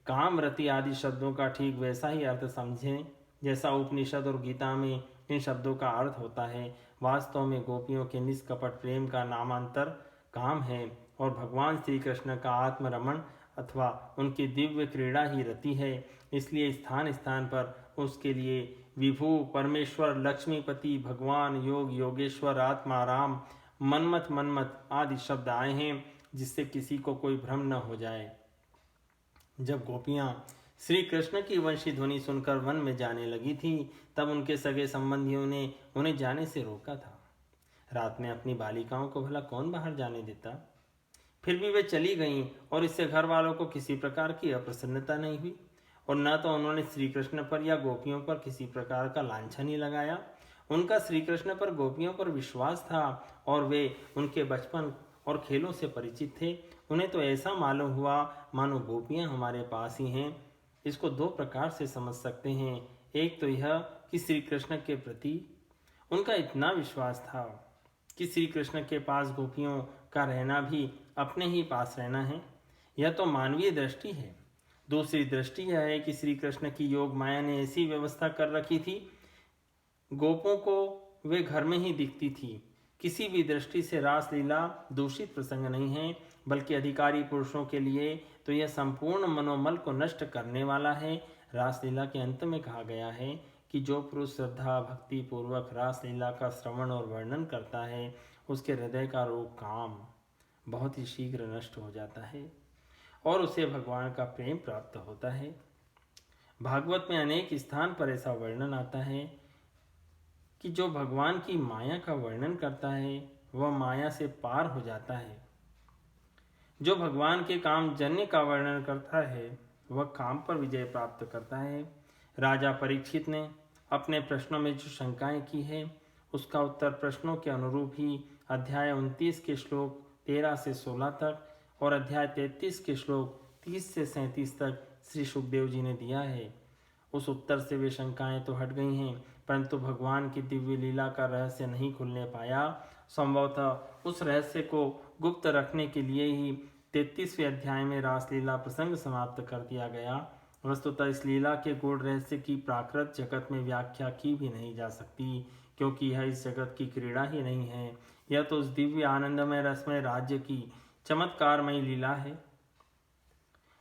काम, रति आदि शब्दों का ठीक वैसा ही अर्थ समझें जैसा उपनिषद और गीता में इन शब्दों का अर्थ होता है। वास्तव में गोपियों के निष्कपट प्रेम का नामांतर काम है और भगवान श्री कृष्ण का आत्मरमण अथवा उनकी दिव्य क्रीड़ा ही रति है। इसलिए स्थान स्थान पर उसके लिए विभु, परमेश्वर, लक्ष्मीपति, भगवान, योग, योगेश्वर, आत्मा, राम, मन्मथ आदि शब्द आए हैं, जिससे किसी को कोई भ्रम न हो जाए। जब गोपियां श्री कृष्ण की वंशी ध्वनि सुनकर वन में जाने लगी थी, तब उनके सगे संबंधियों ने उन्हें जाने से रोका था। रात में अपनी बालिकाओं को भला कौन बाहर जाने देता। फिर भी वे चली गईं और इससे घर वालों को किसी प्रकार की अप्रसन्नता नहीं हुई और न तो उन्होंने श्री कृष्ण पर या गोपियों पर किसी प्रकार का लांछन ही लगाया। उनका श्री कृष्ण पर गोपियों पर विश्वास था और वे उनके बचपन और खेलों से परिचित थे। उन्हें तो ऐसा मालूम हुआ मानो गोपियां हमारे पास ही हैं। इसको दो प्रकार से समझ सकते हैं। एक तो यह कि श्री कृष्ण के प्रति उनका इतना विश्वास था कि श्री कृष्ण के पास गोपियों का रहना भी अपने ही पास रहना है। यह तो मानवीय दृष्टि है। दूसरी दृष्टि यह है कि श्री कृष्ण की योग माया ने ऐसी व्यवस्था कर रखी थी, गोपों को वे घर में ही दिखती थी। किसी भी दृष्टि से रासलीला दूषित प्रसंग नहीं है, बल्कि अधिकारी पुरुषों के लिए तो यह संपूर्ण मनोमल को नष्ट करने वाला है। रासलीला के अंत में कहा गया है कि जो पुरुष श्रद्धा भक्ति पूर्वक रासलीला का श्रवण और वर्णन करता है, उसके हृदय का रोग काम बहुत ही शीघ्र नष्ट हो जाता है और उसे भगवान का प्रेम प्राप्त होता है। भागवत में अनेक स्थान पर ऐसा वर्णन आता है कि जो भगवान की माया का वर्णन करता है वह माया से पार हो जाता है। जो भगवान के काम जन्य का वर्णन करता है वह काम पर विजय प्राप्त करता है। राजा परीक्षित ने अपने प्रश्नों में जो शंकाएं की है उसका उत्तर प्रश्नों के अनुरूप ही अध्याय 29 के श्लोक 13 से 16 तक और अध्याय 33 के श्लोक 30 से 37 तक श्री सुखदेव जी ने दिया है। उस उत्तर से वे शंकाएं तो हट गई हैं, परंतु भगवान की दिव्य लीला का रहस्य नहीं खुलने पाया। संभवतः उस रहस्य को गुप्त रखने के लिए ही 33वें अध्याय में रासलीला प्रसंग समाप्त कर दिया गया। वस्तुतः इस लीला के गूढ़ रहस्य की प्राकृत जगत में व्याख्या की भी नहीं जा सकती, क्योंकि यह इस जगत की क्रीड़ा ही नहीं है। यह तो उस दिव्य आनंदमय रसमय राज्य की चमत्कारमयी लीला है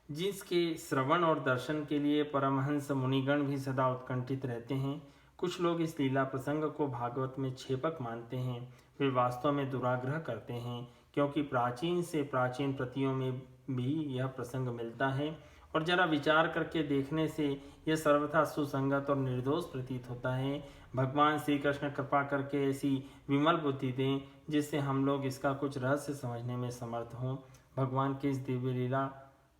जिसके श्रवण और दर्शन के लिए परमहंस मुनिगण भी सदा उत्कंठित रहते हैं। कुछ लोग इस लीला प्रसंग को भागवत में छेपक मानते हैं। वे वास्तव में दुराग्रह करते हैं, क्योंकि प्राचीन से प्राचीन प्रतियों में भी यह प्रसंग मिलता है और जरा विचार करके देखने से यह सर्वथा सुसंगत और निर्दोष प्रतीत होता है। भगवान श्री कृष्ण कृपा करके ऐसी विमल बुद्धि दें जिससे हम लोग इसका कुछ रहस्य समझने में समर्थ हों। भगवान की इस दिव्य लीला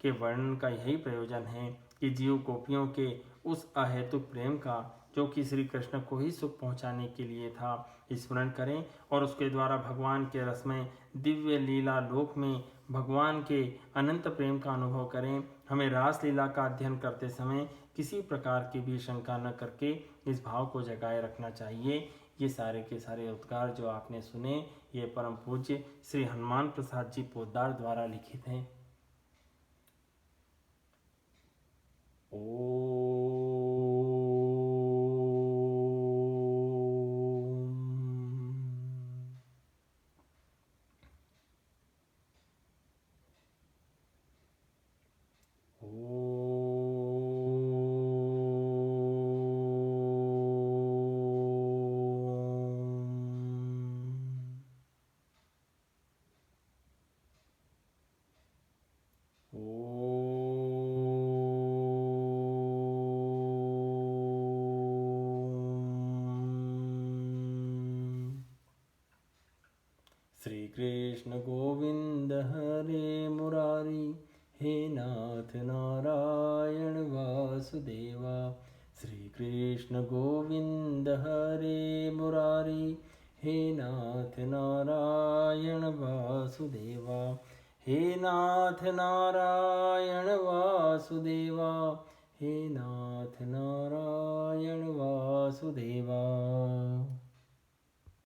के वर्णन का यही प्रयोजन है कि जीव गोपियों के उस अहेतुक प्रेम का, जो कि श्री कृष्ण को ही सुख पहुंचाने के लिए था, स्मरण करें और उसके द्वारा भगवान के रसमय दिव्य लीला लोक में भगवान के अनंत प्रेम का अनुभव करें। हमें रास लीला का अध्ययन करते समय किसी प्रकार की भी शंका न करके इस भाव को जगाए रखना चाहिए। ये सारे के सारे उद्गार जो आपने सुने ये परम पूज्य श्री हनुमान प्रसाद जी पोद्दार द्वारा लिखित हैं। श्री कृष्ण गोविंद हरे मुरारी, हे नाथ नारायण वासुदेवा। श्री कृष्ण गोविंद हरे मुरारी, हे नाथ नारायण वासुदेवा। हे नाथ नारायण वासुदेवा, हे नाथ नारायण वासुदेवा।